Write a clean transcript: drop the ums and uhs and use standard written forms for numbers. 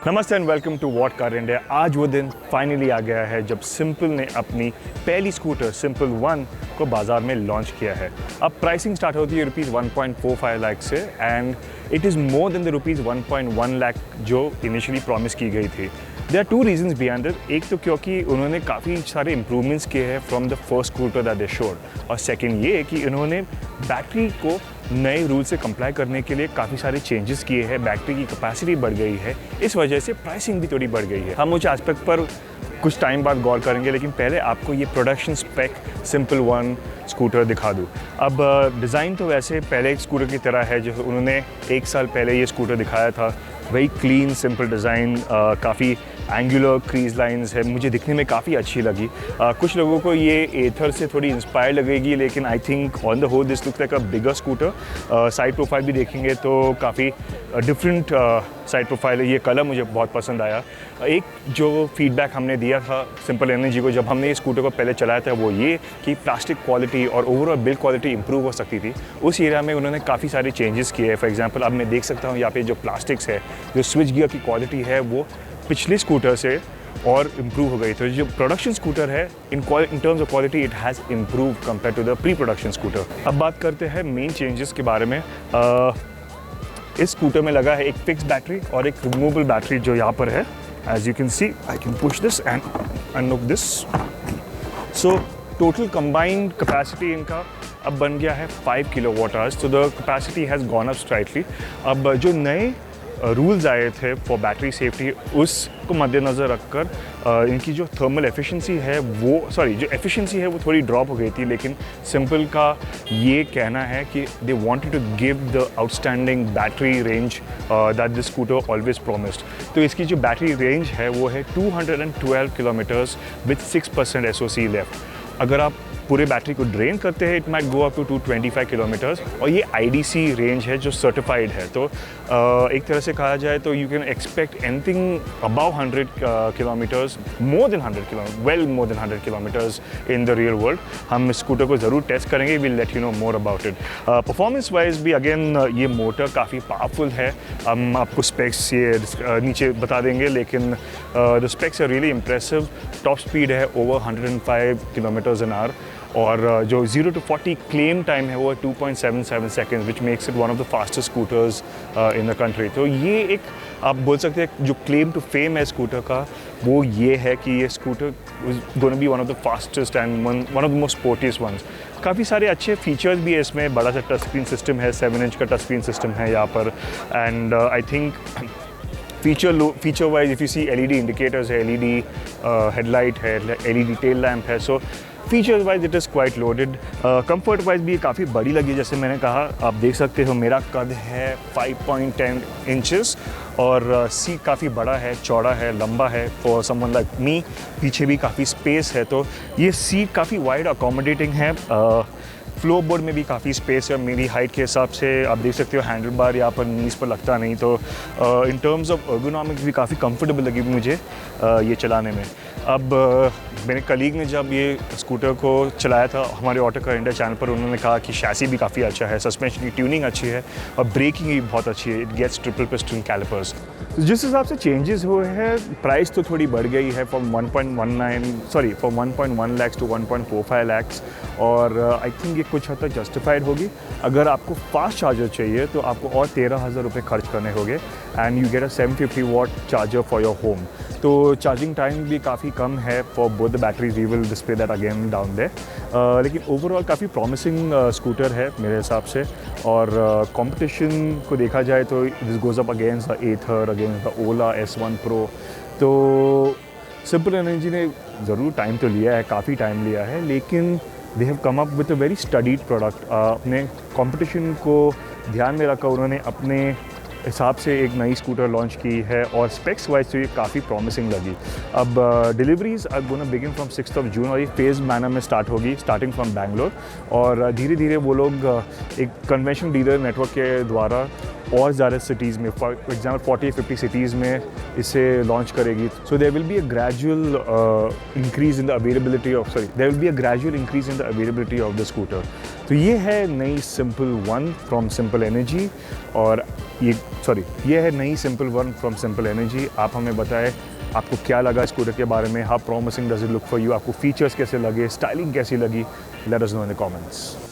नमस्ते and welcome to what car India. आज वो दिन फाइनली आ गया है जब सिंपल ने अपनी पहली स्कूटर सिंपल 1 को बाज़ार में लॉन्च किया है। अब प्राइसिंग स्टार्ट होती है ₹1.45 लाख से and it is more than the ₹1.1 lakh जो इनिशियली प्रॉमिस की गई थी। There are two reasons behind it. एक तो क्योंकि उन्होंने काफ़ी सारे इंप्रूवमेंट्स किए हैं from the first scooter that they showed, और सेकंड ये कि इन्होंने बैटरी को नए रूल से कंप्लाई करने के लिए काफ़ी सारे चेंजेस किए हैं। बैटरी की कैपेसिटी बढ़ गई है, इस वजह से प्राइसिंग भी थोड़ी बढ़ गई है। हम उस एस्पेक्ट पर कुछ टाइम बाद गौर करेंगे, लेकिन पहले आपको ये प्रोडक्शन स्पेक सिंपल 1 स्कूटर दिखा दूँ। अब डिज़ाइन तो वैसे पहले एक स्कूटर की तरह है जो उन्होंने 1 साल पहले ये स्कूटर दिखाया था। वही क्लीन सिंपल डिज़ाइन, काफ़ी एंगुलर क्रीज लाइंस है, मुझे दिखने में काफ़ी अच्छी लगी। कुछ लोगों को ये एथर से थोड़ी इंस्पायर लगेगी, लेकिन I think on the whole this looks like a bigger scooter. Side profile भी देखेंगे तो काफ़ी डिफरेंट साइड प्रोफाइल है। ये कलर मुझे बहुत पसंद आया। एक जो फीडबैक हमने दिया था सिंपल एनर्जी को जब हमने ये स्कूटर को पहले चलाया था वो ये कि प्लास्टिक क्वालिटी और ओवरऑल बिल्ड क्वालिटी इंप्रूव हो सकती थी। उस एरिया में उन्होंने काफ़ी सारे चेंजेस किए। फॉर एग्जांपल अब मैं देख सकता हूँ यहाँ पे जो प्लास्टिक्स है, जो स्विच गियर की क्वालिटी है वो पिछले स्कूटर से और इम्प्रूव हो गई। तो जो प्रोडक्शन स्कूटर है in terms of quality it has improve compare to the pre production scooter. अब बात करते हैं मेन चेंजेस के बारे में। इस स्कूटर में लगा है एक फिक्स बैटरी और एक रिमूवेबल बैटरी जो यहाँ पर है। As you can see I can push this and unlock this. So total combined capacity इनका अब बन गया है 5 किलोवाट आवर्स। तो the capacity has gone up slightly. अब जो नए रूल्स आए थे फॉर बैटरी सेफ्टी उसको मद्देनज़र रखकर इनकी जो थर्मल एफिशिएंसी है जो एफिशिएंसी है वो थोड़ी ड्रॉप हो गई थी। लेकिन सिंपल का ये कहना है कि they wanted to give the outstanding battery range that this scooter always promised. तो इसकी जो बैटरी रेंज है वो है 212 किलोमीटर्स विथ 6% SOC लेफ्ट। अगर आप पूरे बैटरी को ड्रेन करते हैं it might go up to 225 kilometres, और ये IDC रेंज है जो सर्टिफाइड है। तो एक तरह से कहा जाए तो you can expect anything above 100 kilometres, more than 100 kilometres in the real world. हम इस स्कूटर को ज़रूर टेस्ट करेंगे, will let you know more about it. Performance wise भी अगेन ये मोटर काफ़ी पावरफुल है। हम आपको स्पेक्स ये नीचे बता देंगे, लेकिन the specs are really impressive. Top speed है ओवर 105 किलोमीटर्स एन आवर, और जो 0 to 40 क्लेम टाइम है वो 2.77 seconds, which makes it one of the fastest scooters in the country. तो ये एक आप बोल सकते हैं जो क्लेम टू फेम है स्कूटर का वो ये है कि ये scooter is gonna be one of the fastest and one of the most sportiest ones. काफ़ी सारे अच्छे फीचर्स भी है इसमें। बड़ा सा टच स्क्रीन सिस्टम है, 7 इंच का टच स्क्रीन सिस्टम है यहाँ पर। And I think feature wise if you see LED indicators है, LED हेडलाइट है, LED टेल लैम्प है। So features wise it is quite loaded. Comfort wise भी काफ़ी बड़ी लगी, जैसे मैंने कहा। आप देख सकते हो मेरा कद है 5.10 इंचेस और सीट काफ़ी बड़ा है, चौड़ा है, लंबा है फॉर समवन लाइक मी। पीछे भी काफ़ी स्पेस है, तो ये सीट काफ़ी वाइड अकोमोडेटिंग है। फ्लोर बोर्ड में भी काफ़ी स्पेस है मेरी हाइट के हिसाब से। आप देख सकते हो हैंडल बार यहाँ पर नीज पर लगता नहीं। तो इन टर्म्स ऑफ एर्गोनॉमिक्स भी काफ़ी कंफर्टेबल लगी मुझे ये चलाने में। अब मेरे कलीग ने जब ये स्कूटर को चलाया था हमारे ऑटो कार इंडिया चैनल पर, उन्होंने कहा कि शैसी भी काफ़ी अच्छा है, सस्पेंशन की ट्यूनिंग अच्छी है और ब्रेकिंग भी बहुत अच्छी है। It gets triple piston calipers. जिस हिसाब से चेंजेस हुए हैं, प्राइस तो थोड़ी बढ़ गई है फ्रॉम 1.1 लाख टू 1.45 लाख, और आई थिंक ये कुछ हद तक जस्टिफाइड होगी। अगर आपको फास्ट चार्जर चाहिए तो आपको और 13,000 रुपये खर्च करने होंगे and you get a 750 watt charger for your home. तो चार्जिंग टाइम भी काफ़ी कम है for both the batteries. We will display that again down there. लेकिन ओवरऑल काफ़ी प्रॉमिसिंग स्कूटर है मेरे हिसाब से। और कंपटीशन को देखा जाए तो this goes up against the Ather, against the Ola S1 Pro। तो सिंपल एनर्जी ने ज़रूर टाइम तो लिया है, काफ़ी टाइम लिया है, लेकिन they have come up with a very studied product. अपने कंपटीशन को ध्यान में रखकर उन्होंने अपने हिसाब से एक नई स्कूटर लॉन्च की है, और स्पेक्स वाइज तो ये काफ़ी प्रॉमिसिंग लगी। अब deliveries are gonna begin from 6 June, और ये फेज़ मैनर में स्टार्ट होगी, स्टार्टिंग फ्रॉम बैंगलोर। और धीरे धीरे वो लोग एक कन्वेंशनल डीलर नेटवर्क के द्वारा और ज़्यादा सिटीज़ में, फॉर एग्जाम्पल 40-50 सिटीज़ में इसे लॉन्च करेगी। So there will be a gradual increase in the availability of the scooter. तो ये है नई Simple One from Simple Energy, और ये है नई Simple One from Simple Energy. आप हमें बताएं आपको क्या लगा स्कूटर के बारे में, how promising does it look for you, आपको फीचर्स कैसे लगे, स्टाइलिंग कैसी लगी, let us know in the comments.